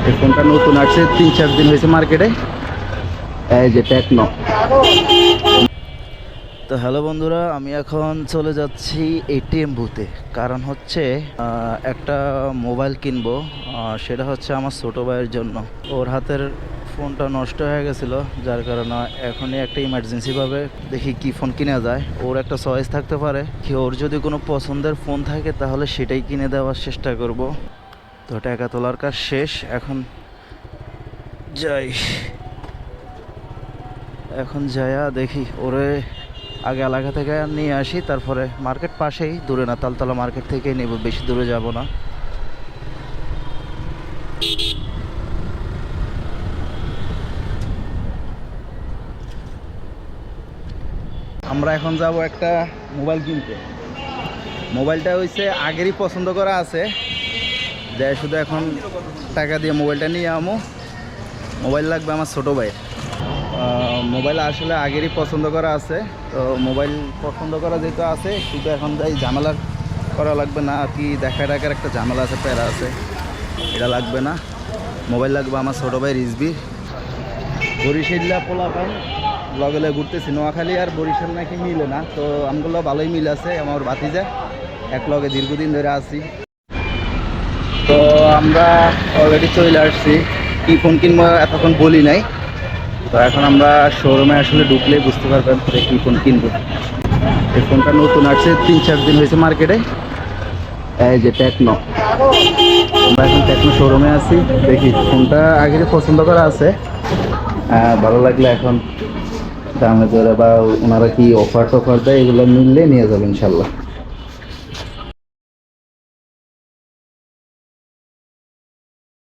এই ফোনটা নতুন আসছে, 3-4 দিন হয়েছে মার্কেটে। এই যে টেকনো। তো হ্যালো বন্ধুরা, আমি এখন চলে যাচ্ছি এটিএম বুথে। কারণ হচ্ছে একটা মোবাইল কিনবো, সেটা হচ্ছে আমার ছোটো ভাইয়ের জন্য। ওর হাতের ফোনটা নষ্ট হয়ে গেছিলো, যার কারণে এখনই একটা ইমার্জেন্সিভাবে দেখি কি ফোন কিনা যায়। ওর একটা চয়েস থাকতে পারে কি, ওর যদি কোনো পছন্দের ফোন থাকে তাহলে সেটাই কিনে দেওয়ার চেষ্টা করব। তো টাকা তোলার কাজ শেষ, এখন যাই। এখন যাইয়া দেখি ওরে আগে এলাকা থেকে নিয়ে আসি, তারপরে মার্কেট পাশেই, দূরে না, তালতলা মার্কেট থেকেই নেব, বেশি দূরে যাব না। আমরা এখন যাব একটা মোবাইল কিনতে। মোবাইলটা হইছে আগেরই পছন্দ করা আছে, যে শুধু এখন টাকা দিয়ে মোবাইলটা নিয়ে আমো। মোবাইল লাগবে আমার ছোটো ভাইয়ের। মোবাইল আসলে আগেরই পছন্দ করা আছে, তো মোবাইল পছন্দ করা যেহেতু আছে, শুধু এখন যাই ঝামেলা করা লাগবে না আর কি। দেখা টাকার একটা ঝামেলা আছে, প্যারা আছে, এটা লাগবে না। মোবাইল লাগবে আমার ছোটো ভাই রিজবি। বরিশাল্লা পোলাপান লগলে ঘুরতেছি, নোয়াখালী আর বরিশাল নাকি মিলে না, তো আমগুলো ভালোই মিল আছে। আমার ভাতিজা এক লগে দীর্ঘদিন ধরে আছি। তো আমরা অলরেডি চলে আসছি। কি ফোন কিনবো এতক্ষণ বলি নাই, তো এখন আমরা শোরুমে আসলে ঢুকলেই বুঝতে পারবেন যে কী ফোন কিনবো। এই ফোনটা নতুন আসছে, 3-4 দিন হয়েছে মার্কেটে। এই যে টেকনো। আমরা এখন টেকনো শোরুমে আছি, দেখি ফোনটা আগের পছন্দ করা আছে। ভালো লাগলে এখন দামে ধরে বা ওনারা কি অফার টফার দেয়, এগুলো মিললে নিয়ে যাবেন ইনশাল্লাহ।